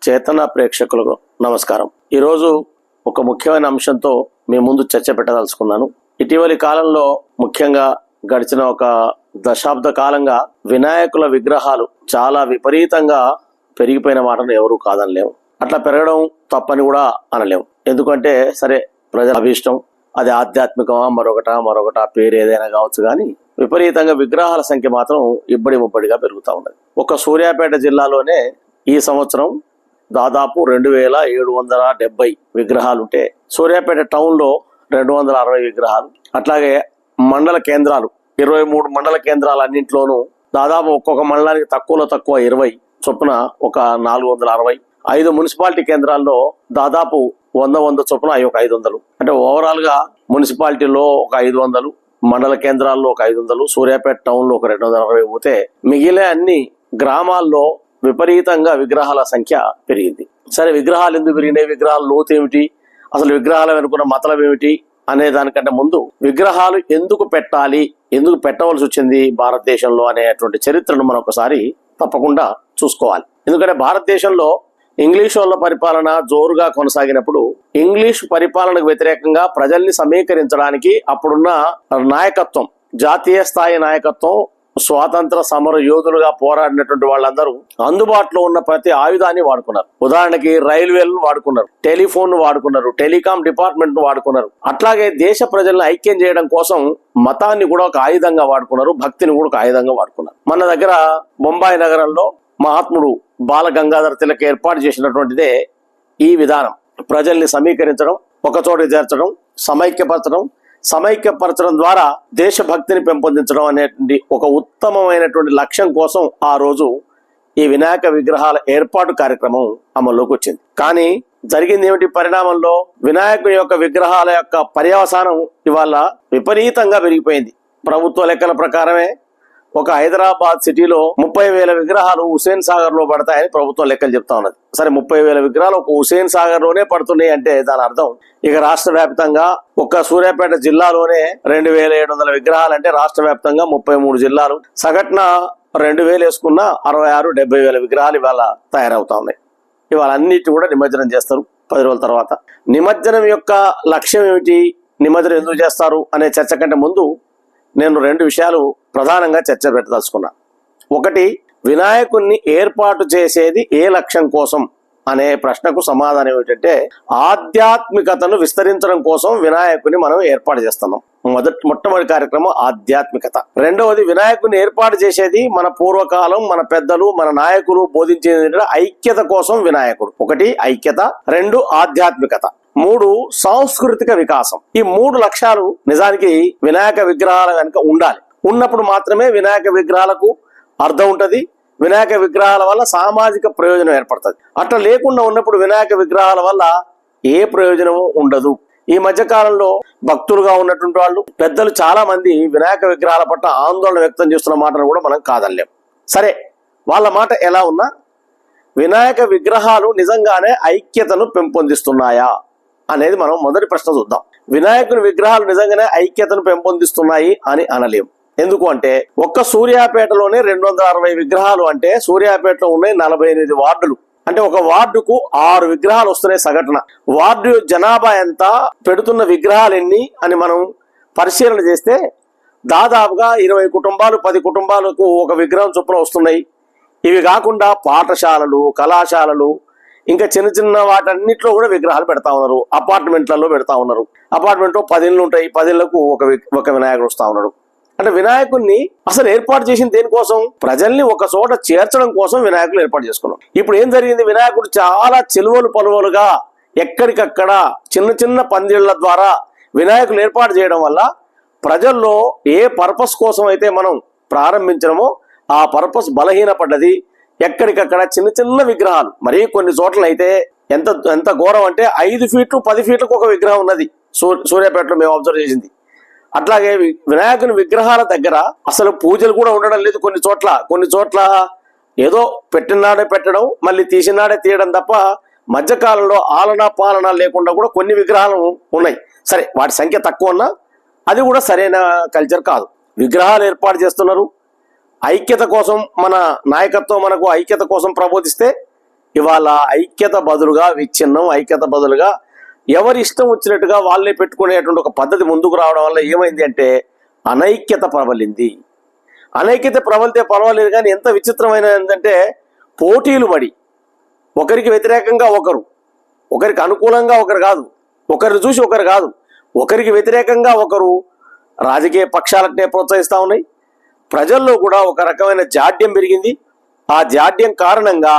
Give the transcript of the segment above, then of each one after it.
చేతన ప్రేక్షకులకు నమస్కారం. ఈరోజు ఒక ముఖ్యమైన అంశంతో మీ ముందు చర్చ పెట్టదలుచుకున్నాను. ఇటీవలి కాలంలో ముఖ్యంగా గడిచిన ఒక దశాబ్ద కాలంగా వినాయకుల విగ్రహాలు చాలా విపరీతంగా పెరిగిపోయిన మాటను ఎవరూ కాదనలేము. అట్లా పెరగడం తప్పని కూడా అనలేము. ఎందుకంటే సరే, ప్రజల అభిష్టం, అది ఆధ్యాత్మికమా మరొకట పేరు ఏదైనా కావచ్చు, కానీ విపరీతంగా విగ్రహాల సంఖ్య మాత్రం ఇబ్బడి ముబ్బడిగా పెరుగుతూ ఉన్నది. ఒక సూర్యాపేట జిల్లాలోనే ఈ సంవత్సరం దాదాపు 2770 విగ్రహాలుంటే, సూర్యాపేట టౌన్లో 260 విగ్రహాలు, అట్లాగే మండల కేంద్రాలు 23 మండల కేంద్రాలన్నింటిలోనూ దాదాపు ఒక్కొక్క మండలానికి తక్కువలో తక్కువ 20 చొప్పున ఒక 460, 5 మున్సిపాలిటీ కేంద్రాల్లో దాదాపు 100 చొప్పున అవి ఒక 500. అంటే ఓవరాల్ గా మున్సిపాలిటీలో ఒక 500, మండల కేంద్రాల్లో ఒక 500, సూర్యాపేట టౌన్ లో ఒక 260 పోతే మిగిలిన అన్ని గ్రామాల్లో విపరీతంగా విగ్రహాల సంఖ్య పెరిగింది. సరే, విగ్రహాలు ఎందుకు పెరిగినాయి, విగ్రహాల లోతు ఏమిటి, అసలు విగ్రహాల వెనుకున్న మతలం ఏమిటి అనే దానికంటే ముందు విగ్రహాలు ఎందుకు పెట్టాలి, ఎందుకు పెట్టవలసి వచ్చింది భారతదేశంలో అనేటువంటి చరిత్రను మనం ఒకసారి తప్పకుండా చూసుకోవాలి. ఎందుకంటే భారతదేశంలో ఇంగ్లీష్ వాళ్ళ పరిపాలన జోరుగా కొనసాగినప్పుడు ఇంగ్లీష్ పరిపాలనకు వ్యతిరేకంగా ప్రజల్ని సమీకరించడానికి అప్పుడున్న నాయకత్వం, జాతీయ స్థాయి నాయకత్వం, స్వాతంత్ర సమర యోధులుగా పోరాడినటువంటి వాళ్ళందరూ అందుబాటులో ఉన్న ప్రతి ఆయుధాన్ని వాడుకున్నారు. ఉదాహరణకి రైల్వేలను వాడుకున్నారు, టెలిఫోన్ వాడుకున్నారు, టెలికాం డిపార్ట్మెంట్ ను వాడుకున్నారు. అట్లాగే దేశ ప్రజలను ఐక్యం చేయడం కోసం మతాన్ని కూడా ఒక ఆయుధంగా వాడుకున్నారు, భక్తిని కూడా ఒక ఆయుధంగా వాడుకున్నారు. మన దగ్గర బొంబాయి నగరంలో మహాత్ముడు బాల గంగాధర తిలక్ ఏర్పాటు చేసినటువంటిదే ఈ విధానం. ప్రజల్ని సమీకరించడం, ఒకచోట చేర్చడం, సమైక్యపరచడం ద్వారా దేశభక్తిని పెంపొందించడం అనేటువంటి ఒక ఉత్తమమైనటువంటి లక్ష్యం కోసం ఆ రోజు ఈ వినాయక విగ్రహాల ఏర్పాటు కార్యక్రమం అమల్లోకి వచ్చింది. కానీ జరిగింది ఏమిటి పరిణామంలో, వినాయకుని యొక్క విగ్రహాల యొక్క పర్యవసానం ఇవాళ విపరీతంగా పెరిగిపోయింది. ప్రభుత్వ లెక్కల ప్రకారమే ఒక హైదరాబాద్ సిటీలో 30,000 విగ్రహాలు హుసేన్ సాగర్ లో పడతాయని ప్రభుత్వం లెక్కలు చెప్తా ఉన్నది. సరే, 30,000 విగ్రహాలు ఒక హుసేన్ సాగర్ లోనే పడుతున్నాయి అంటే దాని అర్థం ఇక రాష్ట్ర వ్యాప్తంగా ఒక్క సూర్యాపేట జిల్లాలోనే 2,700 విగ్రహాలు అంటే రాష్ట్ర వ్యాప్తంగా 33 జిల్లాలు సగటున 2,000 వేసుకున్న 66-70,000 విగ్రహాలు ఇవాళ తయారవుతా ఉన్నాయి. ఇవాళ అన్నిటి కూడా నిమజ్జనం చేస్తారు 10 రోజుల తర్వాత. నిమజ్జనం యొక్క లక్ష్యం ఏమిటి, నిమజ్జనం ఎందుకు చేస్తారు అనే చర్చ కంటే ముందు నేను 2 విషయాలు ప్రధానంగా చర్చ పెట్టదలుచుకున్నా. ఒకటి, వినాయకుణ్ణి ఏర్పాటు చేసేది ఏ లక్ష్యం కోసం అనే ప్రశ్నకు సమాధానం ఏమిటంటే, ఆధ్యాత్మికతను విస్తరించడం కోసం వినాయకుని మనం ఏర్పాటు చేస్తున్నాం. మొట్టమొదటి కార్యక్రమం ఆధ్యాత్మికత. రెండవది, వినాయకుని ఏర్పాటు చేసేది మన పూర్వకాలం, మన పెద్దలు, మన నాయకులు బోధించేది ఐక్యత కోసం వినాయకుడు. ఒకటి ఐక్యత, 2 ఆధ్యాత్మికత, 3 సాంస్కృతిక వికాసం. ఈ 3 లక్ష్యాలు నిజానికి వినాయక విగ్రహాల కనుక ఉండాలి. ఉన్నప్పుడు మాత్రమే వినాయక విగ్రహాలకు అర్థం ఉంటది, వినాయక విగ్రహాల వల్ల సామాజిక ప్రయోజనం ఏర్పడుతుంది. అట్లా లేకుండా ఉన్నప్పుడు వినాయక విగ్రహాల వల్ల ఏ ప్రయోజనము ఉండదు. ఈ మధ్య కాలంలో భక్తులుగా ఉన్నటువంటి వాళ్ళు, పెద్దలు చాలా మంది వినాయక విగ్రహాల పట్ల ఆందోళన వ్యక్తం చేస్తున్న మాటను కూడా మనం కాదనలేం. సరే, వాళ్ళ మాట ఎలా ఉన్నా వినాయక విగ్రహాలు నిజంగానే ఐక్యతను పెంపొందిస్తున్నాయా అనేది మనం మొదటి ప్రశ్న చూద్దాం. వినాయకుని విగ్రహాలు నిజంగానే ఐక్యతను పెంపొందిస్తున్నాయి అని అనలేం. ఎందుకు అంటే, ఒక్క సూర్యాపేటలోనే 260 విగ్రహాలు అంటే సూర్యాపేటలో ఉన్నాయి 48 వార్డులు. అంటే ఒక వార్డుకు 6 విగ్రహాలు వస్తున్నాయి సగటున. వార్డు జనాభా ఎంత, పెడుతున్న విగ్రహాలు ఎన్ని అని మనం పరిశీలన చేస్తే దాదాపుగా 20 కుటుంబాలు 10 కుటుంబాలకు ఒక విగ్రహం చొప్పున వస్తున్నాయి. ఇవి కాకుండా పాఠశాలలు, కళాశాలలు, ఇంకా చిన్న చిన్న వాటన్నిటిలో కూడా విగ్రహాలు పెడతా ఉన్నారు. అపార్ట్మెంట్లలో పెడతా ఉన్నారు. అపార్ట్మెంట్లో 10 ఇళ్ళు ఉంటాయి, 10 ఇళ్లకు ఒక వినాయకుడు వస్తా ఉన్నాడు. అంటే వినాయకుడిని అసలు ఏర్పాటు చేసింది దేనికోసం, ప్రజల్ని ఒక చోట చేర్చడం కోసం వినాయకులు ఏర్పాటు చేసుకున్నాం. ఇప్పుడు ఏం జరిగింది, వినాయకుడు చాలా చెలువలు పలువలుగా ఎక్కడికక్కడ చిన్న చిన్న పందిళ్ల ద్వారా వినాయకులు ఏర్పాటు చేయడం వల్ల ప్రజల్లో ఏ పర్పస్ కోసం అయితే మనం ప్రారంభించడమో ఆ పర్పస్ బలహీనపడ్డది. ఎక్కడికక్కడ చిన్న చిన్న విగ్రహాలు, మరి కొన్ని చోట్ల అయితే ఎంత ఘోరం అంటే 5 ఫీట్లు 10 ఫీట్లకు ఒక విగ్రహం ఉన్నది సూర్యాపేటలో మేము అబ్జర్వ్ చేసింది. అట్లాగే వినాయకుని విగ్రహాల దగ్గర అసలు పూజలు కూడా ఉండడం లేదు. కొన్ని చోట్ల ఏదో పెట్టినాడే పెట్టడం, మళ్ళీ తీసినాడే తీయడం తప్ప మధ్యకాలంలో ఆలనా పాలన లేకుండా కూడా కొన్ని విగ్రహాలు ఉన్నాయి. సరే, వాటి సంఖ్య తక్కువ ఉన్నా అది కూడా సరైన కల్చర్ కాదు. విగ్రహాలు ఏర్పాటు చేస్తున్నారు, ఐక్యత కోసం మన నాయకత్వం మనకు ఐక్యత కోసం ప్రబోధిస్తే ఇవాళ ఐక్యత బదులుగా విచ్ఛిన్నం, ఐక్యత బదులుగా ఎవరి ఇష్టం వచ్చినట్టుగా వాళ్ళే పెట్టుకునేటువంటి ఒక పద్ధతి ముందుకు రావడం వల్ల ఏమైంది అంటే అనైక్యత ప్రబలింది. అనైక్యత ప్రబలితే పర్వాలేదు, కానీ ఎంత విచిత్రమైన ఏంటంటే పోటీలు పడి ఒకరికి వ్యతిరేకంగా ఒకరు, ఒకరికి అనుకూలంగా ఒకరు కాదు, ఒకరిని చూసి ఒకరు కాదు, ఒకరికి వ్యతిరేకంగా ఒకరు రాజకీయ పక్షాలనే ప్రోత్సహిస్తూ ఉన్నాయి. ప్రజల్లో కూడా ఒక రకమైన జాడ్యం పెరిగింది. ఆ జాడ్యం కారణంగా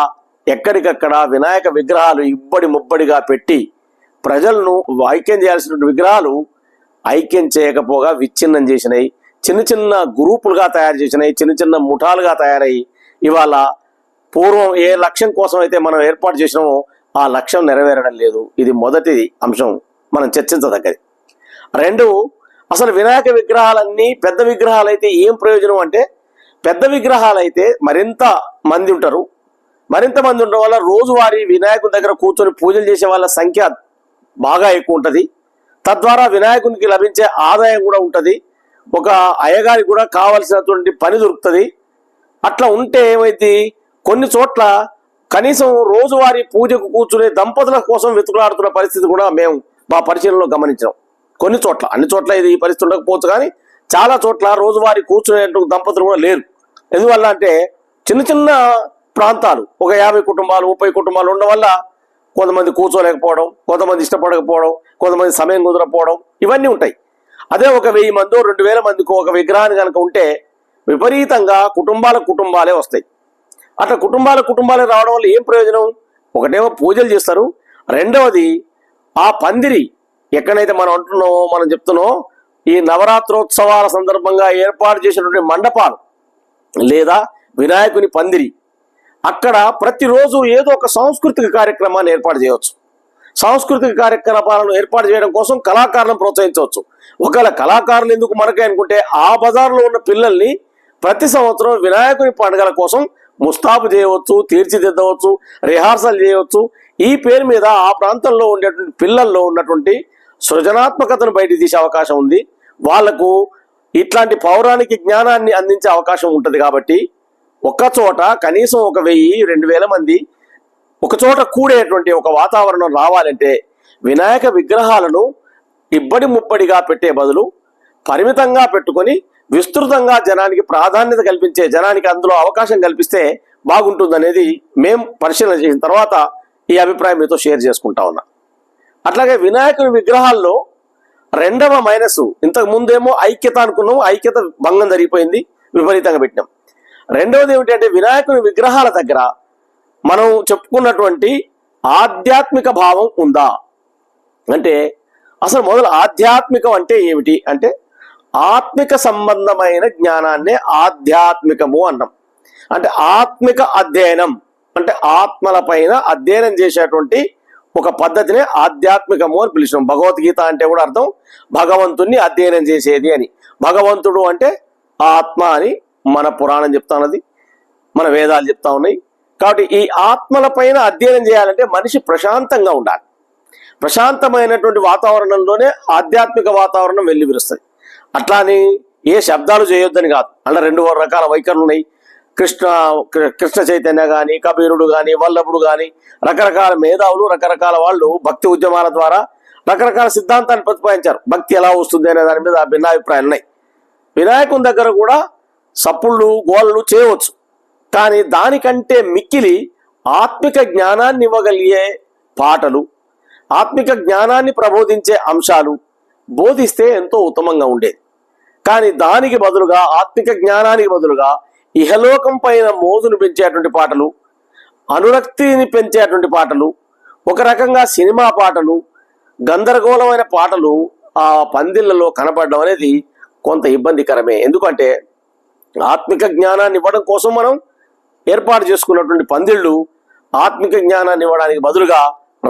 ఎక్కడికక్కడ వినాయక విగ్రహాలు ఇబ్బడి ముబ్బడిగా పెట్టి ప్రజలను ఐక్యం చేయాల్సిన విగ్రహాలు ఐక్యం చేయకపోగా విచ్ఛిన్నం చేసినాయి. చిన్న చిన్న గ్రూపులుగా తయారు చేసినాయి, చిన్న చిన్న ముఠాలుగా తయారై ఇవాళ పూర్వం ఏ లక్ష్యం కోసం అయితే మనం ఏర్పాటు చేసినామో ఆ లక్ష్యం నెరవేరడం లేదు. ఇది మొదటి అంశం మనం చర్చించదగ్గది. రెండు, అసలు వినాయక విగ్రహాలన్నీ పెద్ద విగ్రహాలు అయితే ఏం ప్రయోజనం అంటే, పెద్ద విగ్రహాలు అయితే మరింత మంది ఉంటారు. మరింత మంది ఉండడం వల్ల రోజువారీ వినాయకుని దగ్గర కూర్చొని పూజలు చేసే వాళ్ళ సంఖ్య బాగా ఎక్కువ ఉంటుంది. తద్వారా వినాయకునికి లభించే ఆదాయం కూడా ఉంటుంది. ఒక అయ్యగారికి కూడా కావలసినటువంటి పని దొరుకుతుంది. అట్లా ఉంటే ఏమైంది, కొన్ని చోట్ల కనీసం రోజువారీ పూజకు కూర్చునే దంపతుల కోసం వెతుకులాడుతున్న పరిస్థితి కూడా మేము మా పరిశీలనలో గమనించాం. కొన్ని చోట్ల, అన్ని చోట్ల ఇది ఈ పరిస్థితి ఉండకపోవచ్చు, కానీ చాలా చోట్ల రోజువారీ కూర్చునే దంపతులు కూడా లేరు. ఎందువల్ల అంటే చిన్న చిన్న ప్రాంతాలు, ఒక 50 కుటుంబాలు 30 కుటుంబాలు ఉండడం వల్ల కొంతమంది కూర్చోలేకపోవడం, కొంతమంది ఇష్టపడకపోవడం, కొంతమంది సమయం కుదరకపోవడం, ఇవన్నీ ఉంటాయి. అదే ఒక 1000 మందో 2000 మందికి ఒక విగ్రహాన్ని కనుక ఉంటే విపరీతంగా కుటుంబాలే వస్తాయి. అట్లా కుటుంబాలే రావడం వల్ల ఏం ప్రయోజనం? ఒకటేమో పూజలు చేస్తారు, రెండవది ఆ పందిరి ఎక్కడైతే మనం అంటున్నామో మనం చెప్తున్నామో ఈ నవరాత్రోత్సవాల సందర్భంగా ఏర్పాటు చేసినటువంటి మండపాలు లేదా వినాయకుని పందిరి, అక్కడ ప్రతిరోజు ఏదో ఒక సాంస్కృతిక కార్యక్రమాన్ని ఏర్పాటు చేయవచ్చు. సాంస్కృతిక కార్యకలాపాలను ఏర్పాటు చేయడం కోసం కళాకారులను ప్రోత్సహించవచ్చు. ఒకవేళ కళాకారులు ఎందుకు మనకే అనుకుంటే, ఆ బజార్లో ఉన్న పిల్లల్ని ప్రతి సంవత్సరం వినాయకుని పండుగల కోసం ముస్తాబు చేయవచ్చు, తీర్చిదిద్దవచ్చు, రిహార్సల్ చేయవచ్చు. ఈ పేరు మీద ఆ ప్రాంతంలో ఉండేటువంటి పిల్లల్లో ఉన్నటువంటి సృజనాత్మకతను బయట తీసే అవకాశం ఉంది. వాళ్లకు ఇట్లాంటి పౌరాణిక జ్ఞానాన్ని అందించే అవకాశం ఉంటుంది. కాబట్టి ఒక్క చోట కనీసం ఒక 1000-2000 మంది ఒక చోట కూడేటువంటి ఒక వాతావరణం రావాలంటే వినాయక విగ్రహాలను ఇబ్బడి ముబ్బడిగా పెట్టే బదులు పరిమితంగా పెట్టుకొని విస్తృతంగా జనానికి ప్రాధాన్యత కల్పించే, జనానికి అందులో అవకాశం కల్పిస్తే బాగుంటుందనేది మేము పరిశీలన చేసిన తర్వాత ఈ అభిప్రాయం మీతో షేర్ చేసుకుంటా ఉన్నా. అట్లాగే వినాయకుని విగ్రహాల్లో రెండవ మైనస్, ఇంతకు ముందేమో ఐక్యత అనుకున్నాం, ఐక్యత భంగం జరిగిపోయింది, విపరీతంగా పెట్టినాం. రెండవది ఏమిటంటే వినాయకుని విగ్రహాల దగ్గర మనం చెప్పుకున్నటువంటి ఆధ్యాత్మిక భావం ఉందా అంటే, అసలు మొదలు ఆధ్యాత్మికం అంటే ఏమిటి అంటే ఆత్మిక సంబంధమైన జ్ఞానాన్నే ఆధ్యాత్మికము అన్నాం. అంటే ఆత్మిక అధ్యయనం అంటే ఆత్మల పైన అధ్యయనం చేసేటువంటి ఒక పద్ధతినే ఆధ్యాత్మికము అని పిలిచినాం. భగవద్గీత అంటే కూడా అర్థం భగవంతుణ్ణి అధ్యయనం చేసేది అని. భగవంతుడు అంటే ఆత్మ అని మన పురాణం చెప్తా ఉన్నది, మన వేదాలు చెప్తా ఉన్నాయి. కాబట్టి ఈ ఆత్మల పైన అధ్యయనం చేయాలంటే మనిషి ప్రశాంతంగా ఉండాలి. ప్రశాంతమైనటువంటి వాతావరణంలోనే ఆధ్యాత్మిక వాతావరణం వెళ్ళి విరుస్తుంది. అట్లా అని ఏ శబ్దాలు చేయొద్దని కాదు. అలా 2 రకాల వైఖరులు ఉన్నాయి. కృష్ణ చైతన్య కానీ, కబీరుడు కానీ, వల్లభుడు కానీ, రకరకాల మేధావులు, రకరకాల వాళ్ళు భక్తి ఉద్యమాల ద్వారా రకరకాల సిద్ధాంతాన్ని ప్రతిపాదించారు. భక్తి ఎలా వస్తుంది అనే దాని మీద భిన్నాభిప్రాయాలు ఉన్నాయి. వినాయకుని దగ్గర కూడా సప్పుళ్ళు గోళ్ళు చేయవచ్చు, కానీ దానికంటే మిక్కిలి ఆత్మిక జ్ఞానాన్ని ఇవ్వగలిగే పాటలు, ఆత్మిక జ్ఞానాన్ని ప్రబోధించే అంశాలు బోధిస్తే ఎంతో ఉత్తమంగా ఉండేది. కానీ దానికి బదులుగా, ఆత్మిక జ్ఞానానికి బదులుగా ఇహలోకం పైన మోజును పెంచేటువంటి పాటలు, అనురక్తిని పెంచేటువంటి పాటలు, ఒక రకంగా సినిమా పాటలు, గందరగోళమైన పాటలు ఆ పందిళ్లలో కనపడడం అనేది కొంత ఇబ్బందికరమే. ఎందుకంటే ఆత్మిక జ్ఞానాన్ని ఇవ్వడం కోసం మనం ఏర్పాటు చేసుకున్నటువంటి పందిళ్ళు ఆత్మిక జ్ఞానాన్ని ఇవ్వడానికి బదులుగా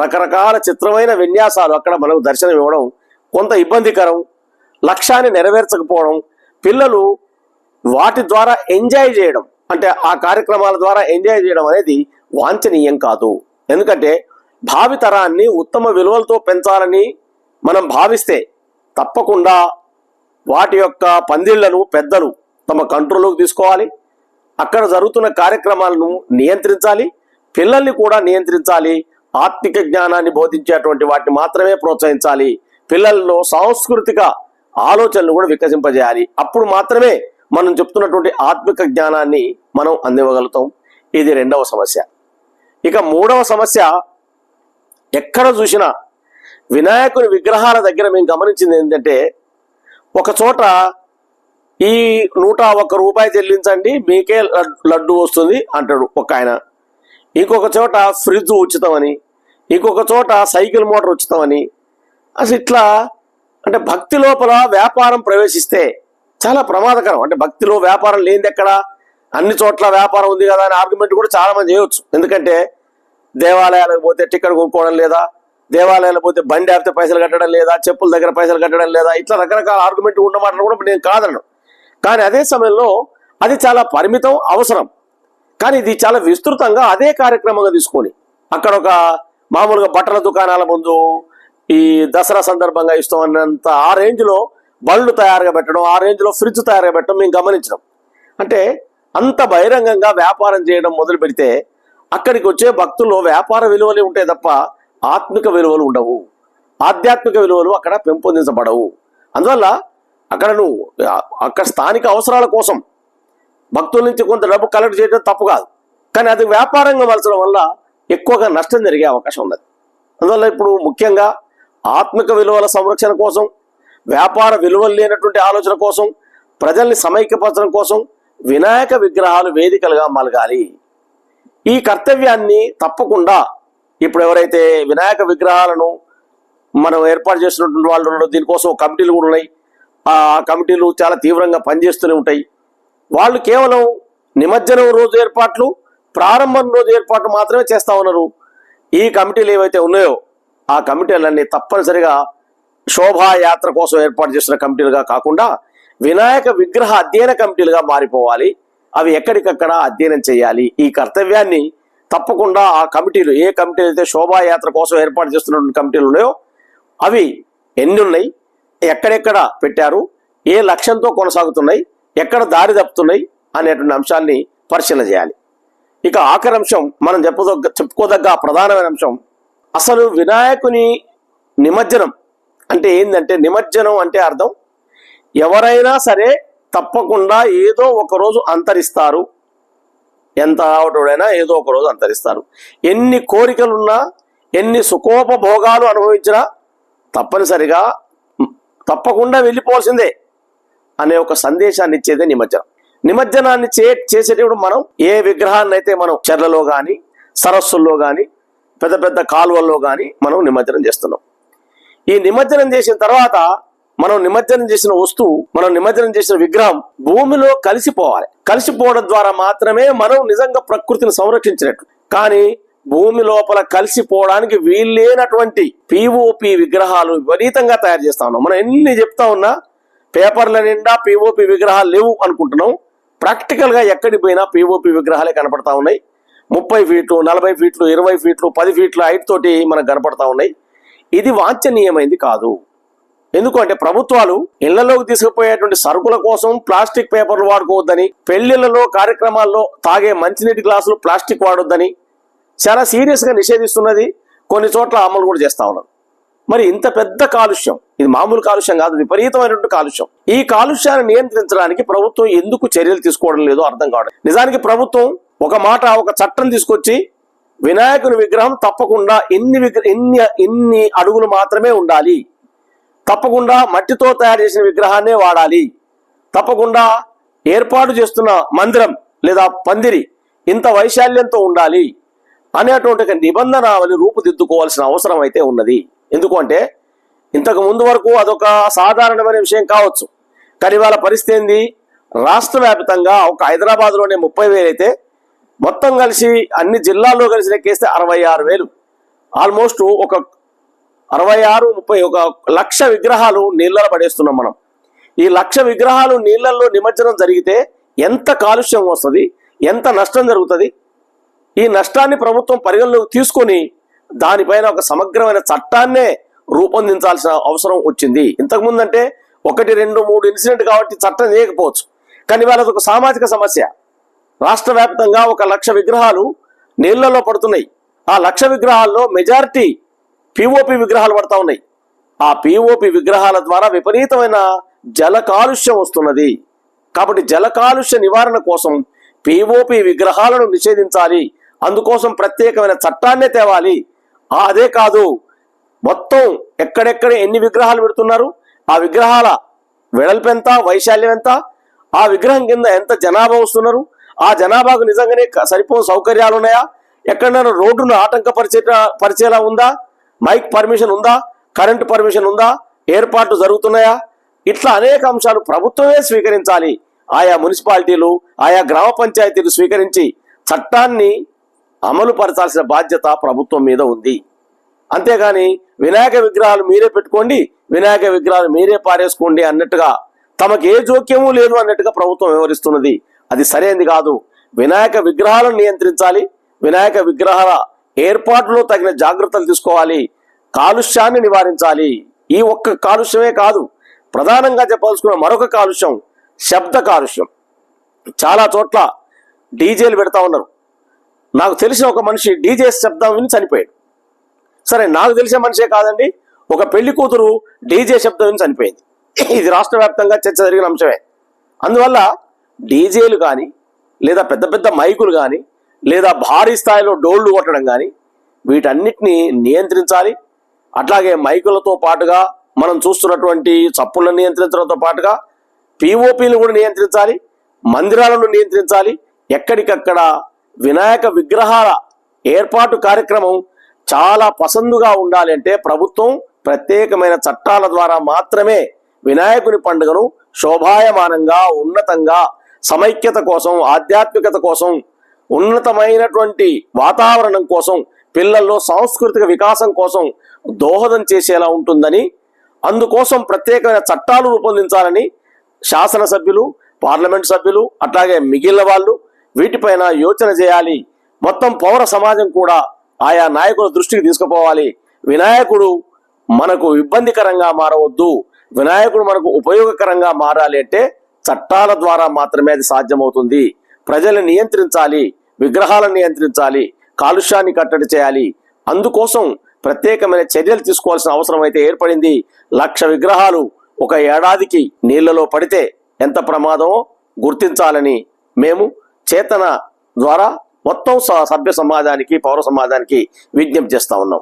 రకరకాల చిత్రమైన విన్యాసాలు అక్కడ మనకు దర్శనం ఇవ్వడం కొంత ఇబ్బందికరం. లక్ష్యాన్ని నెరవేర్చకపోవడం, పిల్లలు వాటి ద్వారా ఎంజాయ్ చేయడం, అంటే ఆ కార్యక్రమాల ద్వారా ఎంజాయ్ చేయడం అనేది వాంఛనీయం కాదు. ఎందుకంటే భావితరాన్ని ఉత్తమ విలువలతో పెంచాలని మనం భావిస్తే తప్పకుండా వాటి యొక్క పందిళ్లను పెద్దలు తమ కంట్రోల్లోకి తీసుకోవాలి. అక్కడ జరుగుతున్న కార్యక్రమాలను నియంత్రించాలి. పిల్లల్ని కూడా నియంత్రించాలి. ఆత్మిక జ్ఞానాన్ని బోధించేటువంటి వాటిని మాత్రమే ప్రోత్సహించాలి. పిల్లల్లో సాంస్కృతిక ఆలోచనలు కూడా వికసింపజేయాలి. అప్పుడు మాత్రమే మనం చెప్తున్నటువంటి ఆత్మిక జ్ఞానాన్ని మనం అందివ్వగలుగుతాం. ఇది రెండవ సమస్య. ఇక మూడవ సమస్య, ఎక్కడ చూసినా వినాయకుని విగ్రహాల దగ్గర మేము గమనించింది ఏంటంటే, ఒక చోట ఈ 101 రూపాయి చెల్లించండి మీకే లడ్డు వస్తుంది అంటాడు ఒక ఆయన, ఇంకొక చోట ఫ్రిడ్జ్ ఉచితమని, ఇంకొక చోట సైకిల్ మోటార్ ఉచితమని. అసలు ఇట్లా అంటే భక్తి లోపల వ్యాపారం ప్రవేశిస్తే చాలా ప్రమాదకరం. అంటే భక్తిలో వ్యాపారం లేనిది ఎక్కడ, అన్ని చోట్ల వ్యాపారం ఉంది కదా అని ఆర్గ్యుమెంట్ కూడా చాలా మంది చేయవచ్చు. ఎందుకంటే దేవాలయాలకు పోతే టికెట్ కొనుక్కోవడం లేదా, దేవాలయాలకు పోతే బండి ఆపితే పైసలు కట్టడం లేదా, చెప్పుల దగ్గర పైసలు కట్టడం లేదా, ఇట్లా రకరకాల ఆర్గ్యుమెంట్ ఉన్న మాటలు కూడా నేను కాదను. కానీ అదే సమయంలో అది చాలా పరిమితం, అవసరం. కానీ ఇది చాలా విస్తృతంగా అదే కార్యక్రమంగా తీసుకొని అక్కడ ఒక మామూలుగా బట్టల దుకాణాల ముందు ఈ దసరా సందర్భంగా ఇస్తాం అన్నంత ఆ రేంజ్లో బళ్ళు తయారుగా పెట్టడం, ఆ రేంజ్లో ఫ్రిడ్జ్ తయారుగా పెట్టడం మేము గమనించడం. అంటే అంత బహిరంగంగా వ్యాపారం చేయడం మొదలు పెడితే అక్కడికి వచ్చే భక్తుల్లో వ్యాపార విలువలే ఉంటాయి తప్ప ఆత్మిక విలువలు ఉండవు, ఆధ్యాత్మిక విలువలు అక్కడ పెంపొందించబడవు. అందువల్ల అక్కడ స్థానిక అవసరాల కోసం భక్తుల నుంచి కొంత డబ్బు కలెక్ట్ చేయడం తప్పు కాదు. కానీ అది వ్యాపారంగా మలచడం వల్ల ఎక్కువగా నష్టం జరిగే అవకాశం ఉన్నది. అందువల్ల ఇప్పుడు ముఖ్యంగా ఆత్మిక విలువల సంరక్షణ కోసం, వ్యాపార విలువలు లేనటువంటి ఆలోచన కోసం, ప్రజల్ని సమైక్యపరచడం కోసం వినాయక విగ్రహాలు వేదికలుగా మలగాలి. ఈ కర్తవ్యాన్ని తప్పకుండా ఇప్పుడు ఎవరైతే వినాయక విగ్రహాలను మనం ఏర్పాటు చేస్తున్నటువంటి వాళ్ళు ఉన్నారో, దీనికోసం కమిటీలు కూడా ఉన్నాయి. ఆ కమిటీలు చాలా తీవ్రంగా పనిచేస్తూనే ఉంటాయి. వాళ్ళు కేవలం నిమజ్జనం రోజు ఏర్పాట్లు, ప్రారంభం రోజు ఏర్పాట్లు మాత్రమే చేస్తా ఉన్నారు. ఈ కమిటీలు ఏవైతే ఉన్నాయో ఆ కమిటీలన్నీ తప్పనిసరిగా శోభాయాత్ర కోసం ఏర్పాటు చేసిన కమిటీలుగా కాకుండా వినాయక విగ్రహ అధ్యయన కమిటీలుగా మారిపోవాలి. అవి ఎక్కడికక్కడ అధ్యయనం చేయాలి. ఈ కర్తవ్యాన్ని తప్పకుండా ఆ కమిటీలు, ఏ కమిటీలు అయితే శోభాయాత్ర కోసం ఏర్పాటు చేస్తున్న కమిటీలు ఉన్నాయో అవి ఎన్ని ఉన్నాయి, ఎక్కడెక్కడ పెట్టారు, ఏ లక్ష్యంతో కొనసాగుతున్నాయి, ఎక్కడ దారి తప్పుతున్నాయి అనేటువంటి అంశాన్ని పరిశీలన చేయాలి. ఇక ఆఖరి అంశం, మనం చెప్పుకోదగ్గ ప్రధానమైన అంశం, అసలు వినాయకుని నిమజ్జనం అంటే ఏంటంటే, నిమజ్జనం అంటే అర్థం ఎవరైనా సరే తప్పకుండా ఏదో ఒక రోజు అంతరిస్తారు. ఎంత ఆవటోడైనా ఏదో ఒక రోజు అంతరిస్తారు. ఎన్ని కోరికలున్నా, ఎన్ని సుఖోపభోగాలు అనుభవించినా తప్పనిసరిగా తప్పకుండా వెళ్ళిపోవాల్సిందే అనే ఒక సందేశాన్ని ఇచ్చేదే నిమజ్జనం. నిమజ్జనాన్ని చేసేటప్పుడు మనం ఏ విగ్రహాన్ని అయితే మనం చెర్లలో కానీ, సరస్సుల్లో కానీ, పెద్ద పెద్ద కాలువల్లో కానీ మనం నిమజ్జనం చేస్తున్నాం. ఈ నిమజ్జనం చేసిన తర్వాత మనం నిమజ్జనం చేసిన వస్తువు, మనం నిమజ్జనం చేసిన విగ్రహం భూమిలో కలిసిపోవాలి. కలిసిపోవడం ద్వారా మాత్రమే మనం నిజంగా ప్రకృతిని సంరక్షించినట్టు. కానీ భూమి లోపల కలిసిపోవడానికి వీల్లేనటువంటి పిఓపి విగ్రహాలు విపరీతంగా తయారు చేస్తా ఉన్నాం. మనం ఎన్ని చెప్తా ఉన్నా పేపర్ల నిండా పిఓపి విగ్రహాలు లేవు అనుకుంటున్నాం. ప్రాక్టికల్ గా ఎక్కడికి పోయినా పిఓపి విగ్రహాలే కనపడతా ఉన్నాయి. 30 ఫీట్లు, 40 ఫీట్లు, 20 ఫీట్లు, 10 ఫీట్ల హైట్ తోటి మనకు కనపడతా ఉన్నాయి. ఇది వాంఛనీయమైంది కాదు. ఎందుకంటే ప్రభుత్వాలు ఇళ్లలోకి తీసుకుపోయేటువంటి సరుకుల కోసం ప్లాస్టిక్ పేపర్లు వాడుకోవద్దని, పెళ్లిళ్లలో కార్యక్రమాల్లో తాగే మంచినీటి గ్లాసులు ప్లాస్టిక్ వాడొద్దని చాలా సీరియస్ గా నిషేధిస్తున్నది. కొన్ని చోట్ల అమలు కూడా చేస్తా ఉన్నారు. మరి ఇంత పెద్ద కాలుష్యం, ఇది మామూలు కాలుష్యం కాదు, విపరీతమైనటువంటి కాలుష్యం. ఈ కాలుష్యాన్ని నియంత్రించడానికి ప్రభుత్వం ఎందుకు చర్యలు తీసుకోవడం లేదో అర్థం కావడం. నిజానికి ప్రభుత్వం ఒక చట్టం తీసుకొచ్చి వినాయకుని విగ్రహం తప్పకుండా ఇన్ని అడుగులు మాత్రమే ఉండాలి, తప్పకుండా మట్టితో తయారు చేసిన విగ్రహాన్నే వాడాలి, తప్పకుండా ఏర్పాటు చేస్తున్న మందిరం లేదా పందిరి ఇంత వైశాల్యంతో ఉండాలి అనేటువంటి నిబంధనావళి రూపుదిద్దుకోవాల్సిన అవసరం అయితే ఉన్నది. ఎందుకంటే ఇంతకు ముందు వరకు అదొక సాధారణమైన విషయం కావచ్చు. కానీ వాళ్ళ పరిస్థితి ఏంది, రాష్ట్ర వ్యాప్తంగా ఒక హైదరాబాద్లోనే 30,000 అయితే మొత్తం కలిసి అన్ని జిల్లాల్లో కలిసి లెక్కేస్తే 66,000, ఆల్మోస్ట్ ఒక 66-30 1 లక్ష విగ్రహాలు నీళ్ళలో పడేస్తున్నాం మనం. ఈ 1 లక్ష విగ్రహాలు నీళ్ళల్లో నిమజ్జనం జరిగితే ఎంత కాలుష్యం వస్తుంది, ఎంత నష్టం జరుగుతుంది. ఈ నష్టాన్ని ప్రభుత్వం పరిగణలోకి తీసుకొని దానిపైన ఒక సమగ్రమైన చట్టాన్నే రూపొందించాల్సిన అవసరం వచ్చింది. ఇంతకుముందు అంటే 1, 2, 3 ఇన్సిడెంట్ కాబట్టి చట్టం చేయకపోవచ్చు. కానీ వాళ్ళది ఒక సామాజిక సమస్య. రాష్ట్ర వ్యాప్తంగా 1 లక్ష విగ్రహాలు నీళ్లలో పడుతున్నాయి. ఆ 1,00,000 విగ్రహాల్లో మెజారిటీ పిఓపి విగ్రహాలు పడతా ఉన్నాయి. ఆ పిఓపి విగ్రహాల ద్వారా విపరీతమైన జల కాలుష్యం వస్తున్నది. కాబట్టి జల కాలుష్య నివారణ కోసం పిఓపి విగ్రహాలను నిషేధించాలి. అందుకోసం ప్రత్యేకమైన చట్టాన్నే తేవాలి. అదే కాదు, మొత్తం ఎక్కడెక్కడ ఎన్ని విగ్రహాలు పెడుతున్నారు, ఆ విగ్రహాల వెడల్పు ఎంత, వైశాల్యం ఎంత, ఆ విగ్రహం కింద ఎంత జనాభా వస్తున్నారు, ఆ జనాభాకు నిజంగానే సరిపోని సౌకర్యాలు ఉన్నాయా, ఎక్కడైనా రోడ్డును పరిచేలా ఉందా, మైక్ పర్మిషన్ ఉందా, కరెంటు పర్మిషన్ ఉందా, ఏర్పాట్లు జరుగుతున్నాయా, ఇట్లా అనేక అంశాలు ప్రభుత్వమే స్వీకరించాలి. ఆయా మున్సిపాలిటీలు, ఆయా గ్రామ పంచాయతీలు స్వీకరించి చట్టాన్ని అమలు పరచాల్సిన బాధ్యత ప్రభుత్వం మీద ఉంది. అంతేగాని వినాయక విగ్రహాలు మీరే పెట్టుకోండి, వినాయక విగ్రహాలు మీరే పారేసుకోండి అన్నట్టుగా, తమకు ఏ జోక్యము లేదు అన్నట్టుగా ప్రభుత్వం వ్యవహరిస్తున్నది. అది సరైనది కాదు. వినాయక విగ్రహాలను నియంత్రించాలి, వినాయక విగ్రహాల ఏర్పాటులో తగిన జాగ్రత్తలు తీసుకోవాలి, కాలుష్యాన్ని నివారించాలి. ఈ ఒక్క కాలుష్యమే కాదు, ప్రధానంగా చెప్పాల్సుకున్న మరొక కాలుష్యం శబ్ద కాలుష్యం. చాలా చోట్ల డీజేలు పెడతా ఉన్నారు. నాకు తెలిసిన ఒక మనిషి డీజే శబ్దం విని చనిపోయాడు. సరే, నాకు తెలిసిన మనిషే కాదండి, ఒక పెళ్లి కూతురు డీజే శబ్దం విని చనిపోయింది. ఇది రాష్ట్ర వ్యాప్తంగా చర్చ జరిగిన అంశమే. అందువల్ల డీజేలు కానీ, లేదా పెద్ద పెద్ద మైకులు కానీ, లేదా భారీ స్థాయిలో డోళ్లు కొట్టడం కానీ, వీటన్నిటిని నియంత్రించాలి. అట్లాగే మైకులతో పాటుగా మనం చూస్తున్నటువంటి చప్పులను నియంత్రించడంతో పాటుగా పిఓపీలు కూడా నియంత్రించాలి, మందిరాలను నియంత్రించాలి. ఎక్కడికక్కడ వినాయక విగ్రహాల ఏర్పాటు కార్యక్రమం చాలా పసందుగా ఉండాలి అంటే ప్రభుత్వం ప్రత్యేకమైన చట్టాల ద్వారా మాత్రమే వినాయకుని పండుగను శోభాయమానంగా, ఉన్నతంగా, సమైక్యత కోసం, ఆధ్యాత్మికత కోసం, ఉన్నతమైనటువంటి వాతావరణం కోసం, పిల్లల్లో సాంస్కృతిక వికాసం కోసం దోహదం చేసేలా ఉంటుందని, అందుకోసం ప్రత్యేకమైన చట్టాలు రూపొందించాలని శాసనసభ్యులు, పార్లమెంట్ సభ్యులు, అట్లాగే మిగిలిన వాళ్ళు వీటిపైన యోచన చేయాలి. మొత్తం పౌర సమాజం కూడా ఆయా నాయకుల దృష్టికి తీసుకుపోవాలి. వినాయకుడు మనకు ఇబ్బందికరంగా మారవద్దు, వినాయకుడు మనకు ఉపయోగకరంగా మారాలి అంటే చట్టాల ద్వారా మాత్రమే అది సాధ్యమవుతుంది. ప్రజలను నియంత్రించాలి, విగ్రహాలను నియంత్రించాలి, కాలుష్యాన్ని కట్టడి చేయాలి. అందుకోసం ప్రత్యేకమైన చర్యలు తీసుకోవాల్సిన అవసరం అయితే ఏర్పడింది. 1,00,000 విగ్రహాలు ఒక ఏడాదికి నీళ్లలో పడితే ఎంత ప్రమాదమో గుర్తించాలని మేము చేతన ద్వారా మొత్తం సభ్య సమాజానికి, పౌర సమాజానికి విజ్ఞప్తి చేస్తా ఉన్నాం.